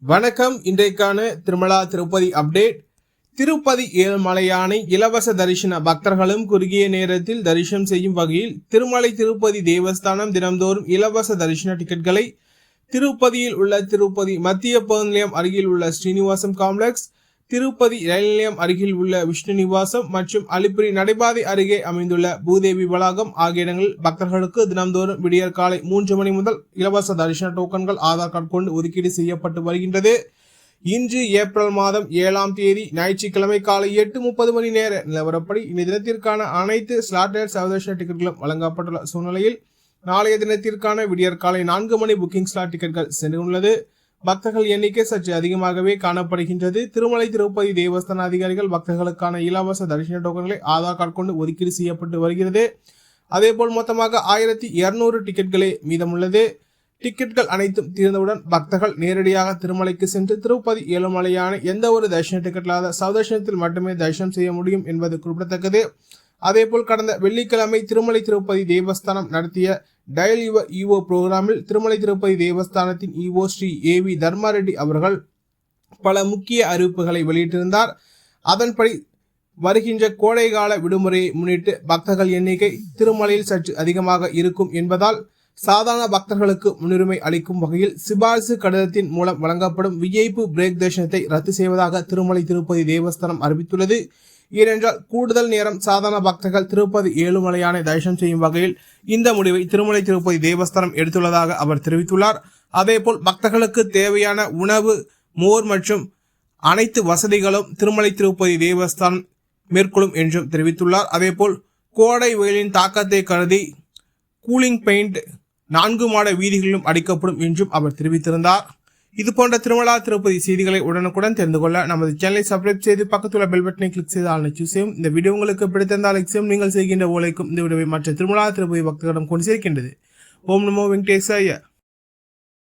வணக்கம். இன்றைக்கான திருமலா திருப்பதி அப்டேட். திருப்பதி ஏழுமலையானை இலவச தரிசன பக்தர்களும் குறுகிய நேரத்தில் தரிசனம் செய்யும் வகையில் திருமலை திருப்பதி தேவஸ்தானம் தினம்தோறும் இலவச தரிசன டிக்கெட்களை திருப்பதியில் உள்ள திருப்பதி மத்திய பேருந்து நிலையம் அருகில் உள்ள ஸ்ரீனிவாசம் காம்ப்ளெக்ஸ், திருப்பதி ரயில் நிலையம் அருகில் உள்ள விஷ்ணு நிவாசம் மற்றும் அலிப்பிரி நடைபாதை அருகே அமைந்துள்ள பூதேவி வளாகம் ஆகிய இடங்களில் பக்தர்களுக்கு தினம்தோறும் விடியற் காலை 3 மணி முதல் இலவச தரிசன டோக்கன்கள் ஆதார் கார்டு கொண்டு ஒதுக்கீடு செய்யப்பட்டு வருகின்றது. இன்று ஏப்ரல் மாதம் 7ஆம் தேதி ஞாயிற்றுக்கிழமை காலை 8:30 மணி நேர நிலவரப்படி இந்த தினத்திற்கான அனைத்து ஸ்லாட்டட் சர்வதர்ஷன டிக்கெட்டுகளும் வழங்கப்பட்டுள்ள சூழ்நிலையில் நாளைய தினத்திற்கான விடியற் காலை 4 மணி புக்கிங் ஸ்லாட் டிக்கெட்டுகள் சென்றுள்ளது. பக்தர்கள் எண்ணிக்கை சற்று அதிகமாகவே காணப்படுகின்றது. திருமலை திருப்பதி தேவஸ்தான அதிகாரிகள் பக்தர்களுக்கான இலவச தரிசன டோக்கன்களை ஆதார் கார்டு கொண்டு ஒதுக்கீடு செய்யப்பட்டு வருகிறது. அதேபோல் மொத்தமாக 1200 டிக்கெட்களே மீதமுள்ளது. டிக்கெட்கள் அனைத்தும் தீர்ந்தவுடன் பக்தர்கள் நேரடியாக திருமலைக்கு சென்று திருப்பதி ஏழுமலையான எந்த ஒரு தரிசன டிக்கெட் இல்லாத சவதர்ஷனத்தில் மட்டுமே தரிசனம் செய்ய முடியும் என்பது குறிப்பிடத்தக்கது. அதேபோல் கடந்த வெள்ளிக்கிழமை திருமலை திருப்பதி தேவஸ்தானம் நடத்திய டயல் யுவர் ஈஓ புரோகிராமில் திருமலை திருப்பதி தேவஸ்தானத்தின் ஈஓ ஸ்ரீ ஏவி தர்மாரெட்டி அவர்கள் பல முக்கிய அறிவிப்புகளை வெளியிட்டிருந்தார். அதன்படி வருகின்ற கோடைகால விடுமுறையை முன்னிட்டு பக்தர்கள் எண்ணிக்கை திருமலையில் சற்று அதிகமாக இருக்கும் என்பதால் சாதாரண பக்தர்களுக்கு முன்னுரிமை அளிக்கும் வகையில் சிபாரிசு கடிதத்தின் மூலம் வழங்கப்படும் விஐபி பிரேக் தரிசனத்தை ரத்து செய்வதாக திருமலை திருப்பதி தேவஸ்தானம் அறிவித்துள்ளது. ஏனென்றால் கூடுதல் நேரம் சாதாரண பக்தர்கள் திருப்பதி ஏழுமலையானை தரிசனம் செய்யும் வகையில் இந்த முடிவை திருமலை திருப்பதி தேவஸ்தானம் எடுத்துள்ளதாக அவர் தெரிவித்துள்ளார். அதேபோல் பக்தர்களுக்கு தேவையான உணவு, மோர் மற்றும் அனைத்து வசதிகளும் திருமலை திருப்பதி தேவஸ்தானம் மேற்கொள்ளும் என்றும் தெரிவித்துள்ளார். அதேபோல் கோடை வெயிலின் தாக்கத்தை கருதி கூலிங் பெயிண்ட் 4 மாட வீதிகளிலும் அடிக்கப்படும் என்றும் அவர் தெரிவித்திருந்தார். இது போன்ற திருமலா திருப்பதி செய்திகளை உடனுக்குடன் தெரிந்து கொள்ள நமது சேனலை சப்ஸ்கிரைப் செய்து பக்கத்துள்ள பெல் பட்டனை கிளிக் செய்து ஆல் சூஸ் செய்யும். இந்த வீடியோ உங்களுக்கு பிடித்திருந்தால் லைக் செய்யும். நீங்கள் செய்கின்ற ஓலைக்கும் இந்த வீடியோவை மற்ற திருமலா திருப்பதி பக்தர்களிடம் கொண்டு சேர்க்கின்றது. ஓம் நமோ வெங்கடேசாய.